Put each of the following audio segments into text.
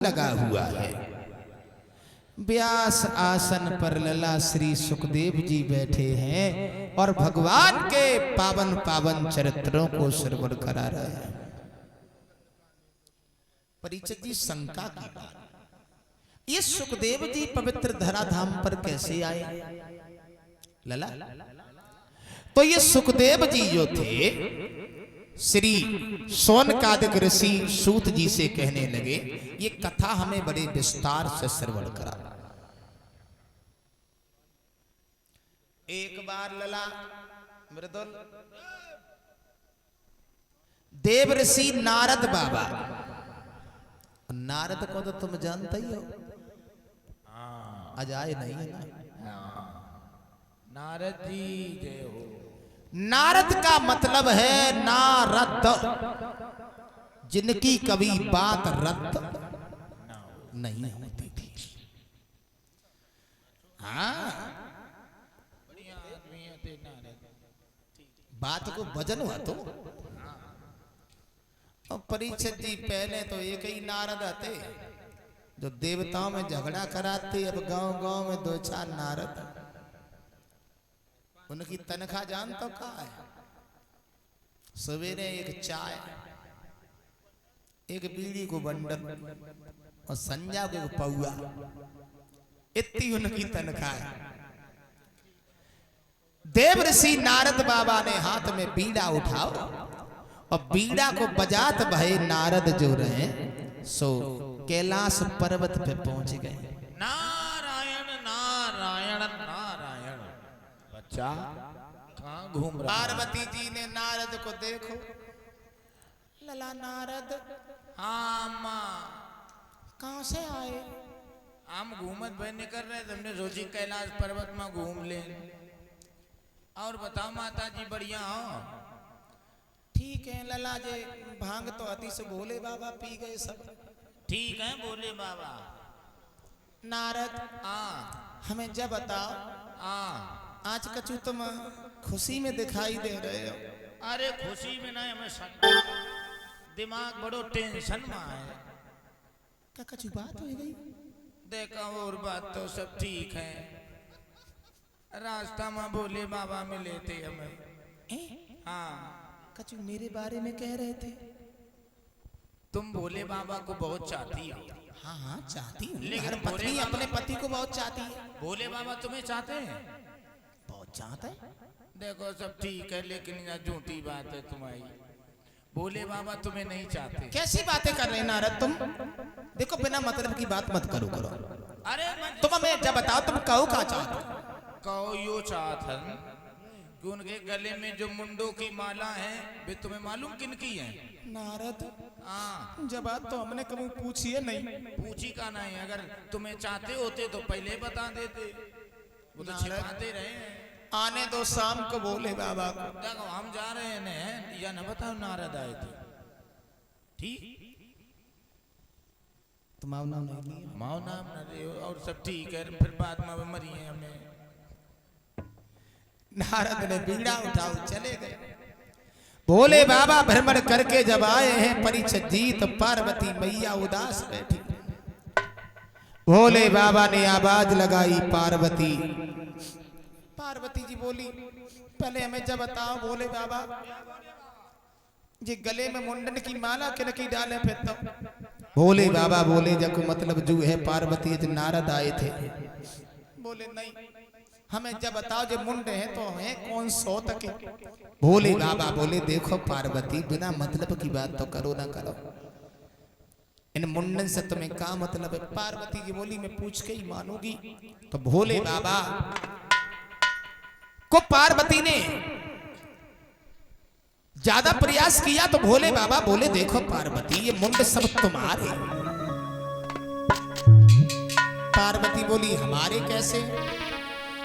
लगा हुआ है। व्यास आसन पर लला श्री सुखदेव जी बैठे हैं और भगवान के पावन पावन चरित्रों को श्रवण करा रहे हैं। परीक्षित जी शंका की बात, ये सुखदेव जी पवित्र धराधाम पर कैसे आए लला? तो ये सुखदेव जी जो थे श्री शौनकादिक ऋषि सूत जी से कहने लगे, ये कथा हमें बड़े विस्तार से श्रवण करा। एक बार लला मृदुल देव ऋषि नारद बाबा, नारद को तो तुम जानते ही हो, अजाए नहीं है ना? नारद जी जय हो। नारद का मतलब है नारद, जिनकी कभी बात रद्द नहीं होती थी। हाँ, बढ़िया आदमी थे नारद, बात को वजन हुआ तो। और परीक्षित जी पहले तो एक ही नारद आते जो देवताओं में झगड़ा कराते, अब गांव गांव में दो चार नारद। उनकी तनख्वाह जान तो कहाँ है? सवेरे एक चाय, एक बीड़ी को बंडल और संजा को एक पौआ, इतनी उनकी तनख्वाह है। देव ऋषि नारद बाबा ने हाथ में बीड़ा उठाओ और बीड़ा को बजात भये नारद जो रहे सो कैलाश पर्वत पे पहुंच गए। नारायण नारायण नारायण। बच्चा कहाँ घूम रहा? पार्वती जी ने नारद को देखो, लला नारद हाँ माँ, कहां से आए? हम घूमत भाई निकल रहे थे, हमने सोची कैलाश पर्वत में घूम ले। और बताओ माता जी बढ़िया हो? ठीक है लला जी, भांग तो अति से भोले बाबा पी गए सब। ठीक है बोले बाबा। नारद हाँ हमें जब बताओ, हाँ। आज कचू तुम खुशी में दिखाई दे रहे हो। अरे खुशी में नहीं, हमें दिमाग बड़ो टेंशन में है। क्या कचू बात हो गई? देखा और बात तो सब ठीक है। रास्ता में भोले बाबा मिले थे हमें। हाँ कचू मेरे बारे में कह रहे थे। तुम भोले बाबा को बहुत चाहती हो। हाँ हाँ चाहती हूँ, लेकिन हर भोले पत्नी बाबा- अपने पति को बहुत चाहती है। भोले बाबा तुम्हें चाहते हैं? बहुत चाहता है। देखो सब ठीक है, लेकिन यह झूठी बात है तुम्हारी। भोले बाबा तुम्हें नहीं चाहते। कैसी बातें कर रहे हैं नारद तुम? देखो बिना मतलब की बात मत करो। अरे तुम हमें जब बताओ तुम कहो क्या चाहते हो? कहो यो चाहत कि उनके गले में जो मुंडों की माला है वे तुम्हें मालूम किन की है? नारद हाँ जब बात तो हमने कभी पूछी है नहीं। पूछी का नहीं, अगर तुम्हें चाहते होते तो पहले बता देते। वो तो छिपाते रहे हैं। आने दो शाम को भोले बाबा को। देखो हम जा रहे हैं या न बताओ नारद आए थे। ठीक तुम्हारा नाम नहीं लिया? माओ नाम न ले और सब ठीक है, फिर बाद में मरी है हमें। नारद ने बीड़ा उठाओ चले गए। भोले बाबा भ्रमण करके जब आए हैं परीक्षित जी, तो पार्वती मैया उदास बैठी। भोले बाबा ने आवाज लगाई, पार्वती। पार्वती जी बोली, पहले हमें जब बताओ भोले बाबा, ये गले में मुंडन की माला किनकी डाले फिर तो? भोले बाबा बोले जब मतलब जो है पार्वती जी नारद आए थे। बोले नहीं, हमें जब बताओ जो मुंड है तो है कौन सौ तक है? भोले बाबा बोले देखो पार्वती, बिना मतलब की बात तो करो ना करो, इन मुंडन से तुम्हें क्या मतलब है? पार्वती जी बोली मैं पूछ के ही मानूंगी। तो भोले बाबा को पार्वती ने ज्यादा प्रयास किया तो भोले बाबा बोले देखो पार्वती, ये मुंड सब तुम्हारे। पार्वती बोली हमारे कैसे?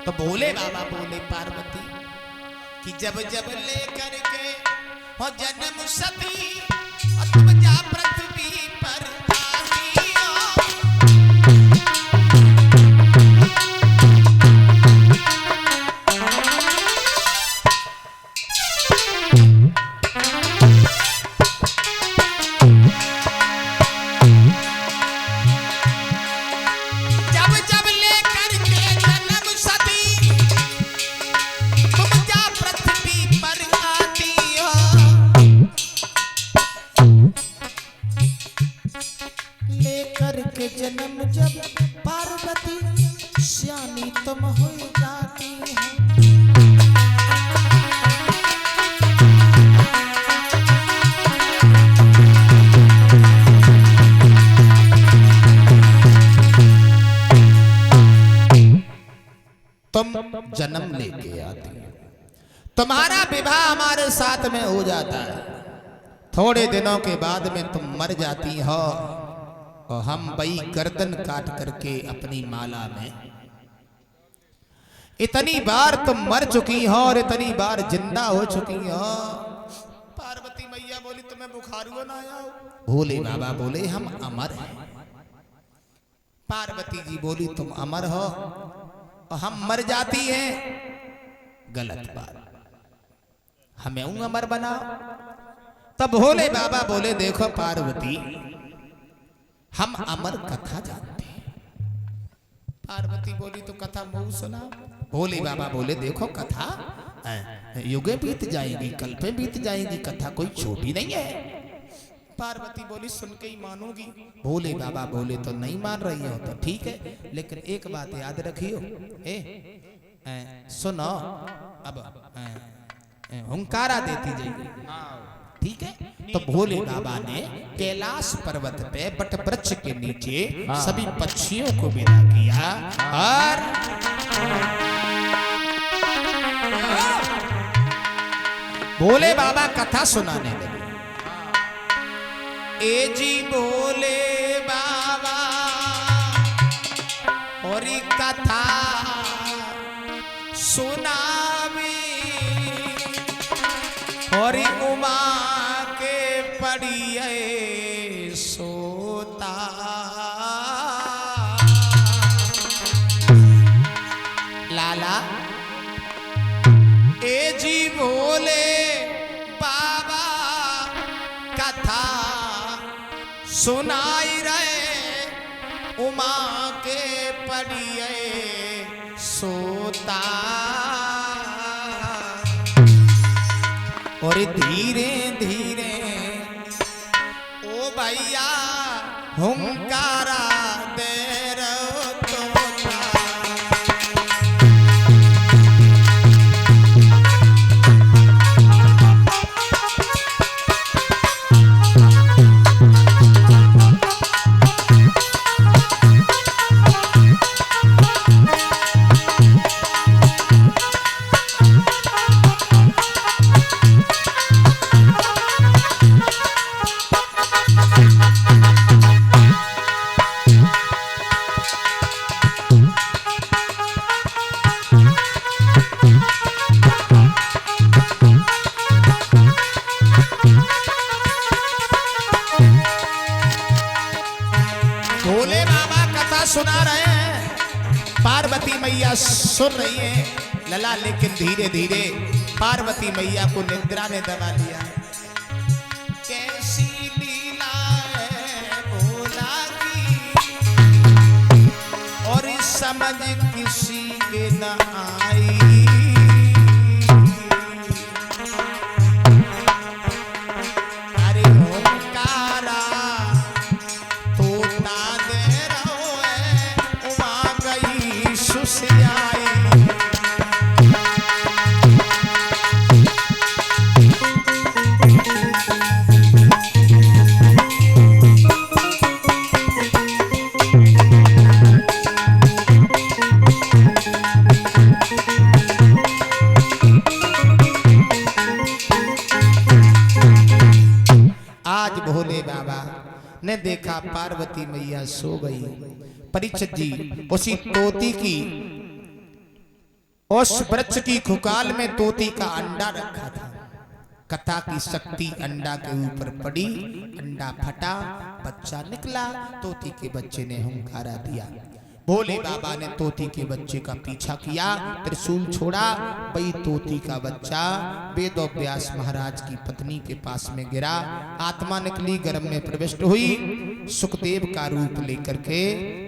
तो भोले बाबा बोले पार्वती कि जब जब लेकर के हो जन्म सती और तुम जा पृथ्वी पर आई हो। लेकर के जन्म जब पार्वती श्यामी तुम हो जाती हो। तुम जन्म लेके आती हो, तुम्हारा विवाह हमारे साथ में हो जाता है, थोड़े दिनों के बाद में तुम मर जाती हो और हम वही गर्दन काट करके अपनी माला में, इतनी बार तुम मर चुकी हो और इतनी बार जिंदा हो चुकी हो। पार्वती मैया बोली तुम्हें बुखार हुआ ना आया? भोले बाबा बोले हम अमर हैं। पार्वती जी बोली तुम अमर हो और हम मर जाती हैं, गलत बात, हमें अमर बनाओ। तब भोले बाबा बोले देखो पार्वती, हम अमर कथा जानते हैं। पार्वती बोली तो कथा मुंह सुना। भोले बाबा बोले देखो कथा युगे बीत जाएगी, कल्पे बीत जाएगी, कथा कोई छोटी नहीं है। पार्वती बोली सुन के ही मानूंगी। भोले बाबा बोले तो नहीं मान रही हो तो ठीक है, लेकिन एक बात याद रखियो, सुनो, अब हुंकारा देती जाएगी, ठीक है? तो भोले बाबा ने कैलाश पर्वत पे बट वृक्ष के नीचे सभी पक्षियों को विदा किया और भोले बाबा कथा सुनाने लगे। ए जी भोले बाबा और कथा सुनावी और उमा के पड़िए सोता। लाला ए जी भोले बाबा कथा सुनाई रहे, उमा के पड़िए सोता। और धीरे धीरे ओ भैया हुंकारा दे रहो तोता। भोले बाबा कथा सुना रहे हैं, पार्वती मैया सुन रही है लला, लेकिन धीरे धीरे पार्वती मैया को निद्रा ने दबा लिया। कैसी लीला है भोला की और समझ किसी के न आई। भोले बाबा ने देखा पार्वती मैया सो गई। परीक्षित जी उसी तोती की, उस वृक्ष की खुकाल में तोती का अंडा रखा था। कथा की शक्ति अंडा के ऊपर पड़ी, अंडा फटा, बच्चा निकला। तोती के बच्चे ने हुंकारा दिया। भोले बाबा ने तोती के बच्चे का पीछा किया, त्रिशूल छोड़ा, वही तोती का बच्चा वेद व्यास महाराज की पत्नी के पास में गिरा। आत्मा निकली, गर्भ में प्रविष्ट हुई, सुखदेव का रूप लेकर के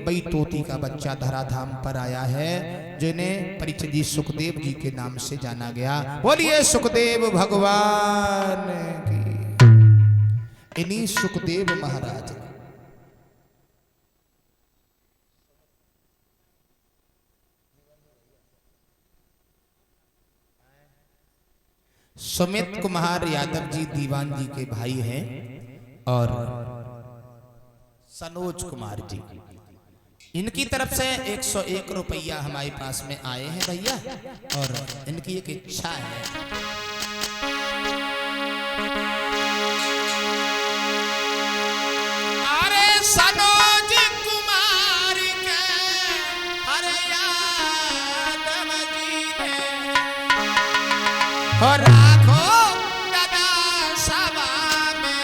वही तोती का बच्चा धराधाम पर आया है, जिन्हें परीक्षित जी सुखदेव जी के नाम से जाना गया। बोलिए सुखदेव भगवान की। इन्हीं सुखदेव महाराज सुमित कुमार यादव जी दीवान जी के भाई हैं और सनोज कुमार जी, इनकी तरफ से 101 रुपया हमारे पास में आए हैं भैया। और इनकी एक इच्छा है, अरे सनोज कुमार के हरे यादव जी ने और राखो दादा सभा में।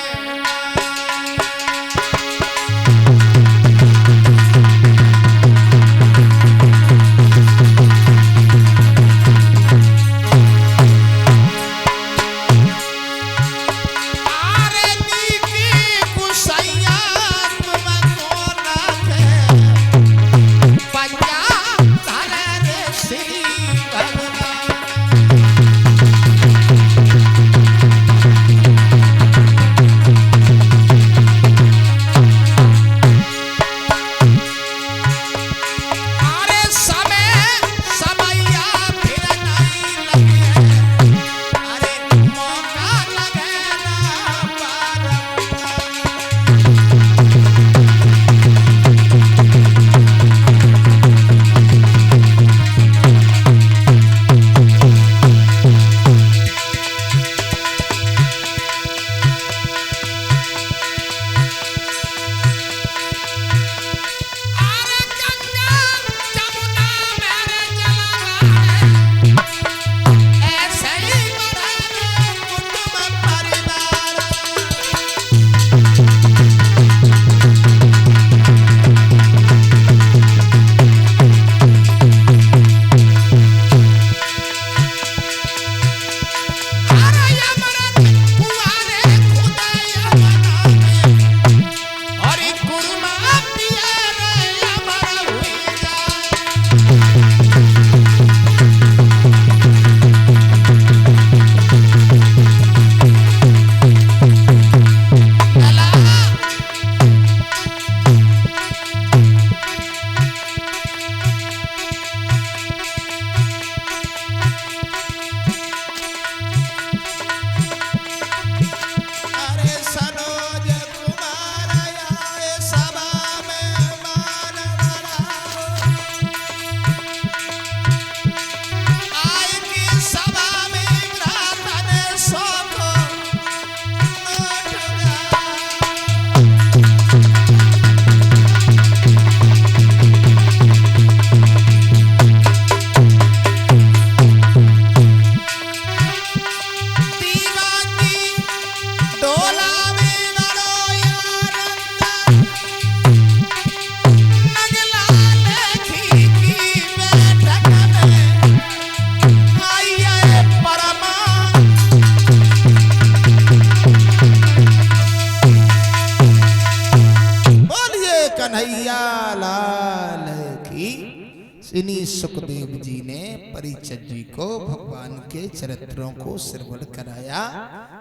इन्हीं सुखदेव जी ने परिचय जी को भगवान के चरित्रों को श्रवण कराया।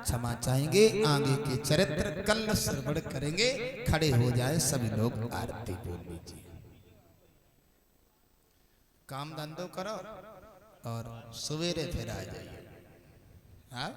क्षमा चाहेंगे, आगे के चरित्र कल श्रवण करेंगे। खड़े हो जाए सभी लोग, आरती बोल लीजिए। काम धंधो करो और सवेरे फिर आ जाइए। हाँ।